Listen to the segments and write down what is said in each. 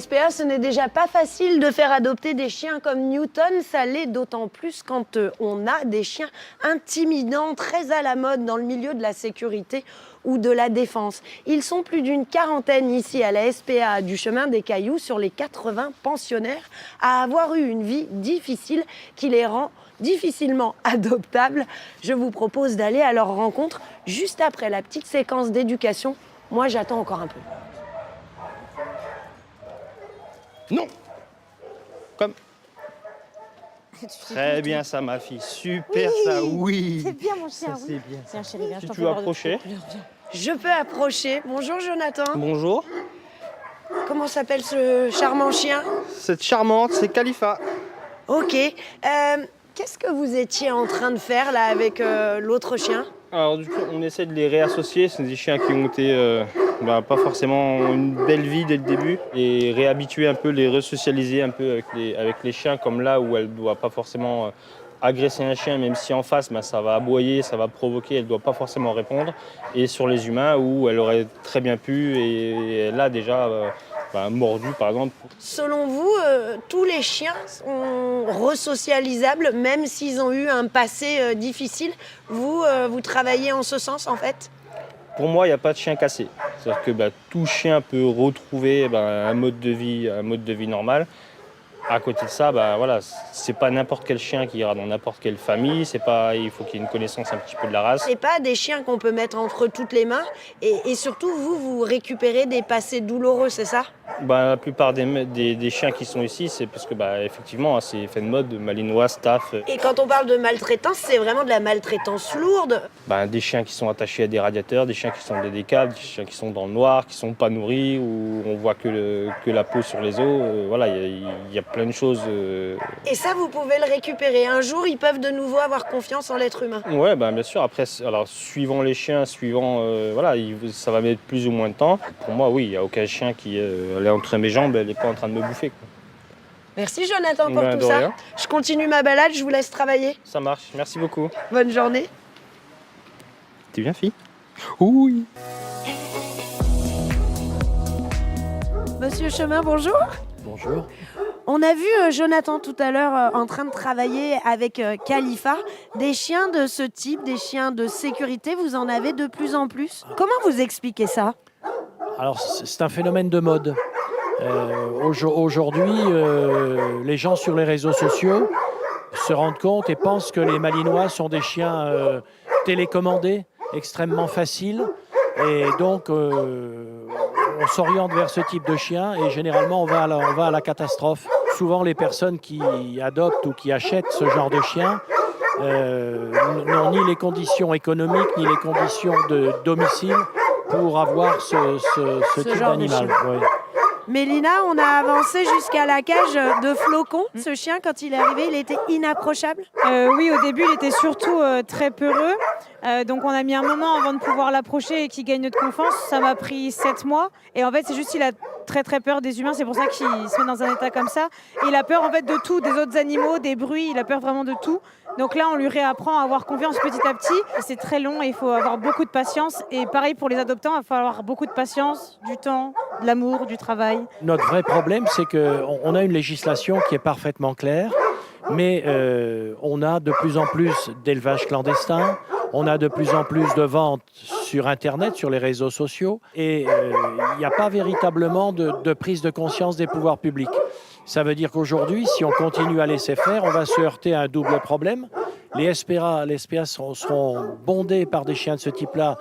SPA, ce n'est déjà pas facile de faire adopter des chiens comme Newton. Ça l'est d'autant plus quand on a des chiens intimidants, très à la mode dans le milieu de la sécurité ou de la défense. Ils sont plus d'une quarantaine ici à la SPA du Chemin des Cailloux sur les 80 pensionnaires à avoir eu une vie difficile qui les rend difficilement adoptables. Je vous propose d'aller à leur rencontre juste après la petite séquence d'éducation. Moi, j'attends encore un peu. Non. Comme. Très bien ça, ma fille. Super ça, oui. C'est bien mon chien, Ça, oui. c'est bien. Tiens chérie, viens, Si je t'en tu fais veux voir de approcher. plus. Viens. Je peux approcher. Bonjour Jonathan. Bonjour. Comment s'appelle ce charmant chien? Cette charmante, c'est Khalifa. Ok. Qu'est-ce que vous étiez en train de faire là avec l'autre chien? Alors du coup, on essaie de les réassocier. C'est des chiens qui ont été pas forcément une belle vie dès le début. Et réhabituer un peu, les resocialiser un peu avec les chiens, comme là où elle ne doit pas forcément agresser un chien, même si en face, ça va aboyer, ça va provoquer, elle ne doit pas forcément répondre. Et sur les humains, où elle aurait très bien pu, et là déjà mordu par exemple. Selon vous, tous les chiens sont resocialisables, même s'ils ont eu un passé difficile. Vous travaillez en ce sens en fait? Pour moi, il n'y a pas de chien cassé. C'est-à-dire que tout chien peut retrouver un mode de vie normal. À côté de ça, c'est pas n'importe quel chien qui ira dans n'importe quelle famille. Il faut qu'il y ait une connaissance un petit peu de la race. C'est pas des chiens qu'on peut mettre entre toutes les mains. Et surtout, vous récupérez des passés douloureux, c'est ça? La plupart des chiens qui sont ici, c'est parce que effectivement, c'est fait de mode, malinois, staff. Et quand on parle de maltraitance, c'est vraiment de la maltraitance lourde. Des chiens qui sont attachés à des radiateurs, des chiens qui sont des câbles, des chiens qui sont dans le noir, qui sont pas nourris, où on voit que la peau sur les os. Il y a plein de choses. Et ça, vous pouvez le récupérer. Un jour, ils peuvent de nouveau avoir confiance en l'être humain. Ouais, bien sûr. Après, alors, suivant les chiens, ça va mettre plus ou moins de temps. Pour moi, oui, il n'y a aucun chien qui elle est entre mes jambes, elle n'est pas en train de me bouffer, quoi. Merci Jonathan pour tout De ça. rien. Je continue ma balade, je vous laisse travailler. Ça marche, merci beaucoup. Bonne journée. T'es bien, fille? Oui. Monsieur Chemin, bonjour. Bonjour. On a vu Jonathan tout à l'heure en train de travailler avec Khalifa. Des chiens de ce type, des chiens de sécurité, vous en avez de plus en plus. Comment vous expliquez ça? Alors, c'est un phénomène de mode. Aujourd'hui, les gens sur les réseaux sociaux se rendent compte et pensent que les Malinois sont des chiens télécommandés, extrêmement faciles. Et donc, on s'oriente vers ce type de chien et généralement, on va à la catastrophe. Souvent, les personnes qui adoptent ou qui achètent ce genre de chien n'ont ni les conditions économiques, ni les conditions de domicile pour avoir ce type genre de d'animal. chien. Oui. Mélina, on a avancé jusqu'à la cage de Flocon. Ce chien, quand il est arrivé, il était inapprochable. Oui, au début, il était surtout très peureux. Donc, on a mis un moment avant de pouvoir l'approcher et qu'il gagne notre confiance. Ça m'a pris 7 mois. Et en fait, c'est juste qu'il a très, très peur des humains. C'est pour ça qu'il se met dans un état comme ça. Et il a peur, en fait, de tout, des autres animaux, des bruits. Il a peur vraiment de tout. Donc là, on lui réapprend à avoir confiance petit à petit. Et c'est très long et il faut avoir beaucoup de patience. Et pareil pour les adoptants, il va falloir beaucoup de patience, du temps, de l'amour, du travail. Notre vrai problème, c'est qu'on a une législation qui est parfaitement claire, mais on a de plus en plus d'élevage clandestin, on a de plus en plus de ventes sur Internet, sur les réseaux sociaux, et il n'y a pas véritablement de prise de conscience des pouvoirs publics. Ça veut dire qu'aujourd'hui, si on continue à laisser faire, on va se heurter à un double problème. Les SPA seront bondés par des chiens de ce type-là,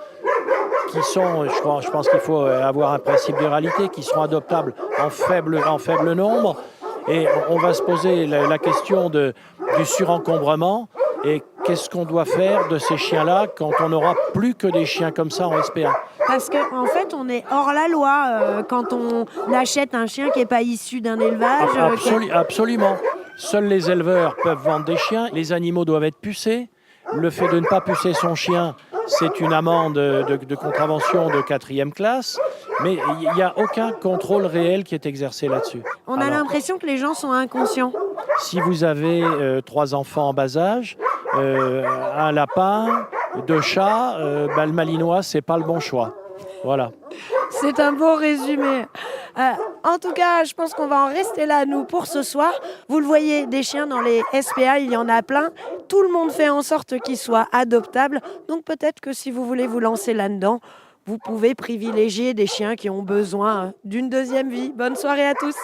qui sont, je pense qu'il faut avoir un principe de réalité, qui seront adoptables en faible nombre. Et on va se poser la question du surencombrement. Et qu'est-ce qu'on doit faire de ces chiens-là quand on n'aura plus que des chiens comme ça en SPA? Parce qu'en fait, on est hors la loi quand on achète un chien qui n'est pas issu d'un élevage. Absolument. Seuls les éleveurs peuvent vendre des chiens. Les animaux doivent être pucés. Le fait de ne pas pucer son chien, c'est une amende de contravention de 4e classe. Mais il n'y a aucun contrôle réel qui est exercé là-dessus. On a l'impression que les gens sont inconscients. Si vous avez 3 enfants en bas âge, un lapin, 2 chats, le malinois, c'est pas le bon choix. Voilà. C'est un beau résumé. En tout cas, je pense qu'on va en rester là, nous, pour ce soir. Vous le voyez, des chiens dans les SPA, il y en a plein. Tout le monde fait en sorte qu'ils soient adoptables. Donc peut-être que si vous voulez vous lancer là-dedans, vous pouvez privilégier des chiens qui ont besoin d'une deuxième vie. Bonne soirée à tous.